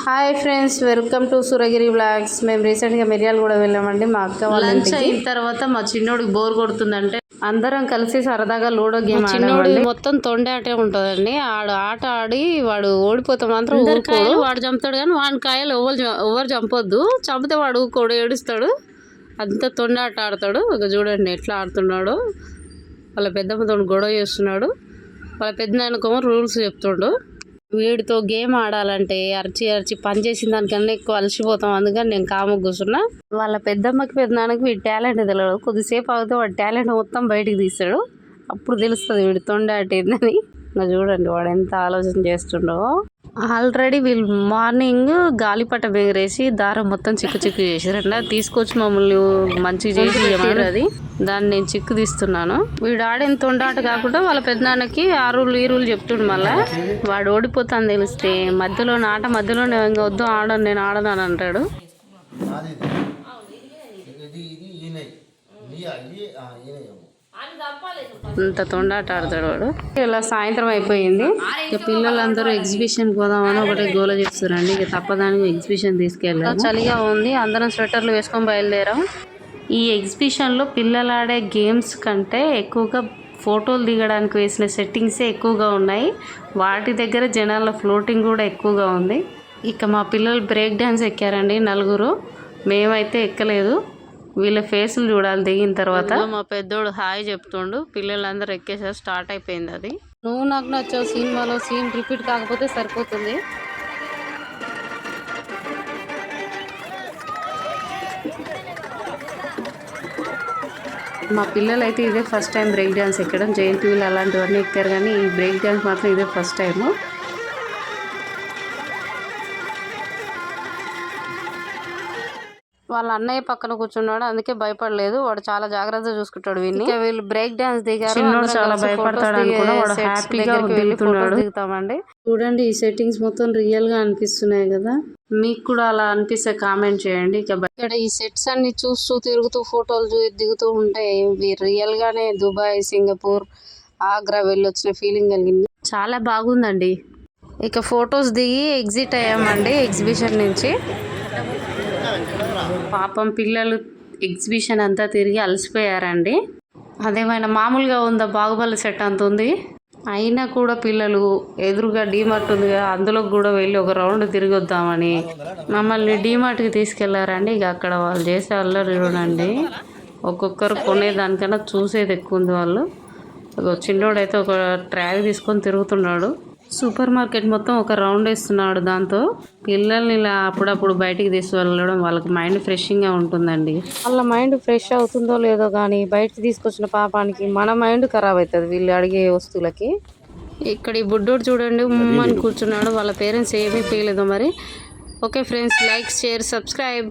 Hi friends, welcome to Suragiri blogs. మేము రీసెంట్గా మిర్యాలగూడ వెళ్ళామండి. మా అక్క వాళ్ళ లంచ్ అయిన తర్వాత మా చిన్నోడికి బోర్ కొడుతుందంటే అందరం కలిసి సరదాగా లూడో గేమ్ చిన్నోడి మొత్తం తొండాటే ఉంటుందండి. ఆట ఆడి వాడు ఓడిపోతే మాత్రం కాయలు వాడు చంపుతాడు, కానీ వాడి కాయలు ఎవరు చంపొద్దు. చంపితే వాడు ఊరుకోడు, ఏడుస్తాడు. అంతా తొండాట ఆడతాడు. ఒక చూడండి ఎట్లా ఆడుతున్నాడు. వాళ్ళ పెద్దమ్మతో గొడవ చేస్తున్నాడు. వాళ్ళ పెద్ద నాయనకేమో రూల్స్ చెప్తుండు. వీడితో గేమ్ ఆడాలంటే అరిచి అరిచి పని చేసిన దానికన్నా ఎక్కువ అలసిపోతాం. అందుకని నేను కాముకు కూర్చున్నా. వాళ్ళ పెద్దమ్మకి పెద్దనాన్నకి వీడి టాలెంట్ తెలియదు. కొద్దిసేపు ఆగితే వాడి టాలెంట్ మొత్తం బయటికి తీస్తాడు. అప్పుడు తెలుస్తుంది వీడి తొండాట ఏందని. చూడండి వాడు ఎంత ఆలోచన చేస్తుండో. ఆల్రెడీ వీళ్ళు మార్నింగ్ గాలిపటం ఎగరేసి దారం మొత్తం చిక్కు చిక్కు చేసారండి. అది తీసుకొచ్చి మమ్మల్ని మంచిగా చేసి అది దాన్ని నేను చిక్కు తీస్తున్నాను. వీడు ఆడిన తొండాట కాకుండా వాళ్ళ పెద్దనాన్నకి ఆ రూల్ ఈ రూల్ చెప్తుండు. మళ్ళా వాడు ఓడిపోతాను తెలిస్తే మధ్యలో ఇంకా వద్దు ఆడను, నేను ఆడను అంటాడు. అంత తొండాట ఆడతాడు వాడు. ఇలా సాయంత్రం అయిపోయింది. ఇక పిల్లలందరూ ఎగ్జిబిషన్ పోదామని ఒకటే గోల చేస్తారండి. ఇక తప్పదానికి ఎగ్జిబిషన్ తీసుకెళ్ళాము. చలిగా ఉంది, అందరం స్వెటర్లు వేసుకొని బయలుదేరాం. ఈ ఎగ్జిబిషన్లో పిల్లలు ఆడే గేమ్స్ కంటే ఎక్కువగా ఫోటోలు దిగడానికి వేసిన సెట్టింగ్సే ఎక్కువగా ఉన్నాయి. వాటి దగ్గర జనాల ఫ్లోటింగ్ కూడా ఎక్కువగా ఉంది. ఇక మా పిల్లలు బ్రేక్ డ్యాన్స్ ఎక్కారండి, నలుగురు. మేమైతే ఎక్కలేదు. వీళ్ళ ఫేసులు చూడాలి దిగిన తర్వాత. మా పెద్దోడు హాయ్ చెప్తుండు. పిల్లలందరూ ఎక్కేసారు, స్టార్ట్ అయిపోయింది అది. నువ్వు నాకు నచ్చావు సినిమాలో సీన్ రిపీట్ కాకపోతే సరిపోతుంది. మా పిల్లలు అయితే ఇదే ఫస్ట్ టైం బ్రేక్ డ్యాన్స్ ఎక్కడం. జైంట్ వీల్ అలాంటివన్నీ ఎక్కారు, కానీ ఈ బ్రేక్ డ్యాన్స్ మాత్రం ఇదే ఫస్ట్ టైము. వాళ్ళ అన్నయ్య పక్కన కూర్చున్నాడు, అందుకే భయపడలేదు. వాడు చాలా జాగ్రత్తగా చూసుకుంటాడు వీళ్ళని. వీళ్ళు బ్రేక్ డాన్స్ దిగారు. చాలా భయపడతాడు. దిగుతామండి. చూడండి ఈ సెట్టింగ్స్ మొత్తం రియల్ గా అనిపిస్తున్నాయి కదా. మీకు కూడా అలా అనిపిస్తే కామెంట్ చేయండి. ఇక్కడ ఈ సెట్స్ అన్ని చూస్తూ తిరుగుతూ ఫోటోలు దిగుతూ ఉంటాయి. రియల్ గానే దుబాయ్, సింగపూర్, ఆగ్రా వెళ్ళొచ్చిన ఫీలింగ్ కలిగింది. చాలా బాగుందండి. ఇక ఫొటోస్ దిగి ఎగ్జిట్ అయ్యామండి ఎగ్జిబిషన్ నుంచి. పాపం పిల్లలు ఎగ్జిబిషన్ అంతా తిరిగి అలసిపోయారండి. అదేమైనా మామూలుగా ఉందా, బాహుబలి సెట్ అంత ఉంది. అయినా కూడా పిల్లలు ఎదురుగా డీమార్ట్ ఉంది కదా, అందులోకి కూడా వెళ్ళి ఒక రౌండ్ తిరిగి వద్దామని మమ్మల్ని డీమార్ట్కి తీసుకెళ్లారండి. ఇక అక్కడ వాళ్ళు చేసే అల్లరి చూడండి. ఒక్కొక్కరు కొనేదానికన్నా చూసేది ఎక్కువ ఉంది. వాళ్ళు చిన్నోడైతే ఒక ట్రాక్ తీసుకొని తిరుగుతున్నాడు. సూపర్ మార్కెట్ మొత్తం ఒక రౌండ్ వేస్తున్నాడు. దాంతో పిల్లల్ని ఇలా అప్పుడప్పుడు బయటికి తీసుకెళ్ళడం వాళ్ళకి మైండ్ ఫ్రెషింగ్గా ఉంటుందండి. వాళ్ళ మైండ్ ఫ్రెష్ అవుతుందో లేదో కానీ బయటికి తీసుకొచ్చిన పాపానికి మన మైండ్ ఖరాబ్ అవుతుంది వీళ్ళు అడిగే వస్తువులకి. ఇక్కడ ఈ బుడ్డోడు చూడండి ఉమ్మని కూర్చున్నాడు. వాళ్ళ పేరెంట్స్ ఏమీ చేయలేదు మరి. Okay friends, like, share, subscribe.